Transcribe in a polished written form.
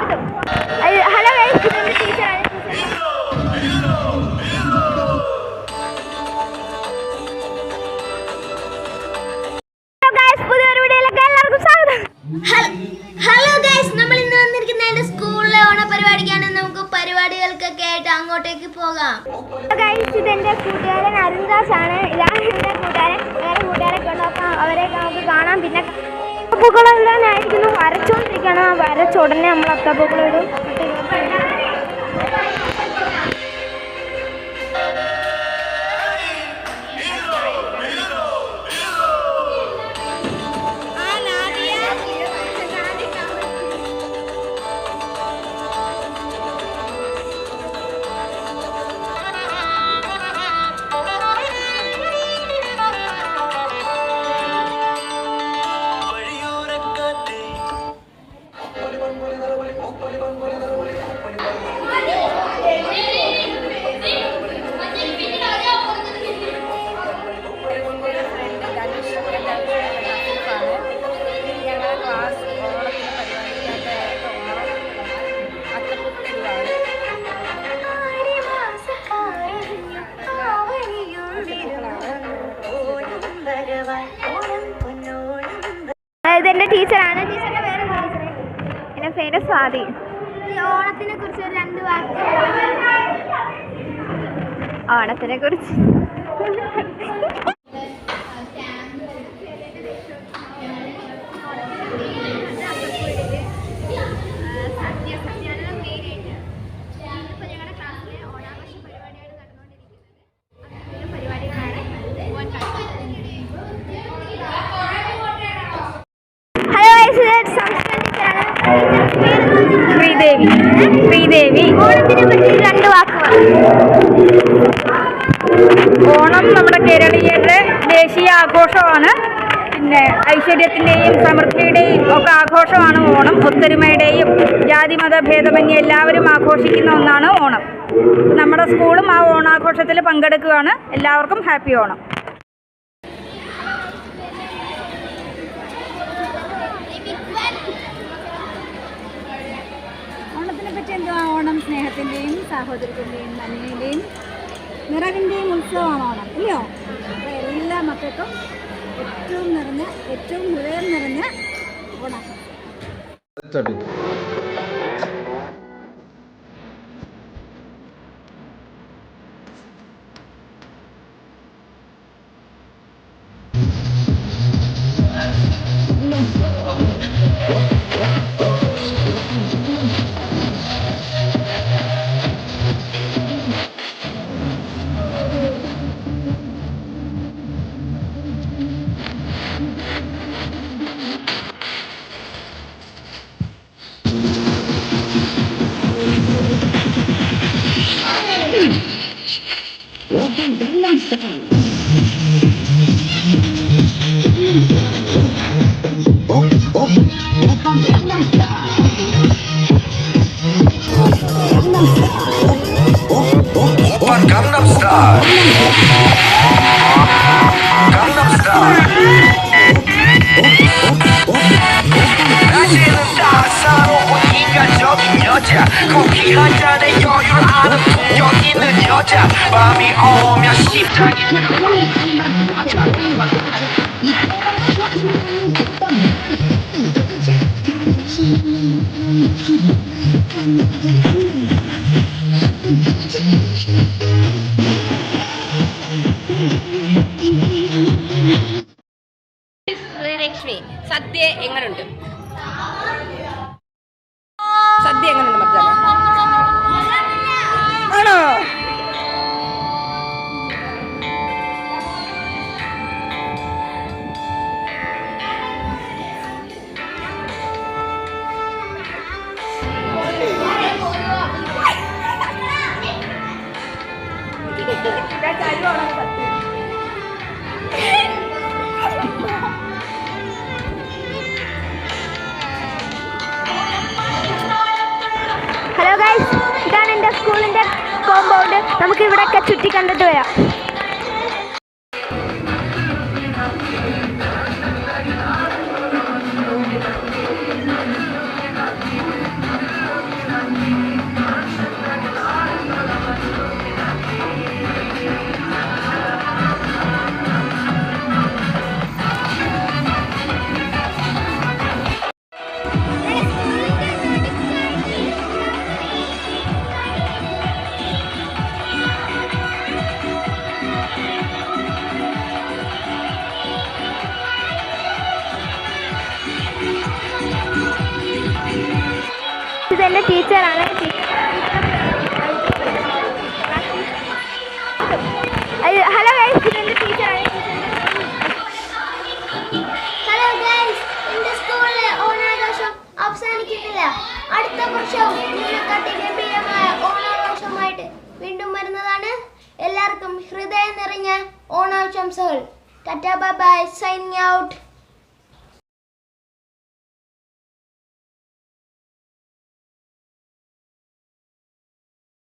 Hello guys, ഇതെന്റെ ടീച്ചറാണ്. പുതിയൊരു വീഡിയോയിലേക്ക് എല്ലാവർക്കും സ്വാഗതം. ഹലോ ഗൈസ്, നമ്മൾ ഇന്ന് വന്നിരിക്കുന്ന എന്റെ സ്കൂളിലെ ഓണപരിപാടിക്കാണ്. നമുക്ക് പരിപാടികൾക്കൊക്കെ ആയിട്ട് അങ്ങോട്ടേക്ക് പോകാം. ഗൈസ്, ഇതെന്റെ കൂട്ടുകാരൻ അരുൺദാസ് ആണ്. ഇതാണ് എന്റെ കൂട്ടുകാരൻ. വേറെ കൂട്ടുകാരൊക്കെ ഉണ്ട്, അപ്പം അവരെയൊക്കെ നമുക്ക് കാണാം. പിന്നെ അത്തപ്പൂക്കളായിരിക്കുന്നു, വരച്ചോണ്ടിരിക്കണം. വരച്ചുടനെ നമ്മൾ അത്തപ്പൂക്കളം ഇടും. ഇതെന്റെ ടീച്ചറാണ്. ടീച്ചറിന്റെ പേര് എന്റെ പേര് സ്വാതി. ഓണത്തിനെ കുറിച്ച് ഒരു 2 വാക്ക്. ഓണത്തിനെ കുറിച്ച് ശ്രീദേവി. ഓണത്തിനെ പറ്റി 2 വാക്ക്. ഓണം നമ്മുടെ കേരളീയരുടെ ദേശീയ ആഘോഷമാണ്. പിന്നെ ഐശ്വര്യത്തിൻ്റെയും സമൃദ്ധിയുടെയും ഒക്കെ ആഘോഷമാണ് ഓണം. ഒത്തൊരുമയുടെയും ജാതിമത ഭേദമന്യേ എല്ലാവരും ആഘോഷിക്കുന്ന ഒന്നാണ് ഓണം. നമ്മുടെ സ്കൂളും ആ ഓണാഘോഷത്തിൽ പങ്കെടുക്കുകയാണ്. എല്ലാവർക്കും ഹാപ്പി ഓണം. ഓണം സ്നേഹത്തിൻ്റെയും സാഹോദര്യത്തിൻ്റെയും നന്മയുടെയും നിറവിൻ്റെയും ഉത്സവമാണ് ഓണം, ഇല്ലയോ? അപ്പോൾ എല്ലാ മക്കൾക്കും ഏറ്റവും ഹൃദയം നിറഞ്ഞ Onam. Gangnam Style. Gangnam Style. 낮에는 따사로운 인간적인 여자, 커피 한 잔에 여유를 아는 품격 있는 여자, 밤이 오면 심장이 Sreelakshmi. സദ്യ എങ്ങനെയുണ്ട്? സദ്യ എങ്ങനെയുണ്ട് മക്കളെ? ആണോ? ഹലോ ഗൈസ്, ഇതാണ് എൻ്റെ സ്കൂളിൻ്റെ കോമ്പൗണ്ട്. നമുക്ക് ഇവിടെയൊക്കെ ചുറ്റി കണ്ടിട്ട് വരാം. ഇതെൻ്റെ ടീച്ചറാണ്. ഹലോ ഗൈസ്, ഇതെൻ്റെ ടീച്ചറാണ്. ഹലോ ഗൈസ്, എൻ്റെ സ്കൂളിലെ ഓണാഘോഷം അവസാനിക്കുന്നില്ല. അടുത്ത വർഷവും ഇതിനെക്കാട്ടി ഗംഭീരമായ ഓണാഘോഷമായിട്ട് വീണ്ടും വരുന്നതാണ്. എല്ലാവർക്കും ഹൃദയം നിറഞ്ഞ ഓണാശംസകൾ. Tata bye bye, signing out.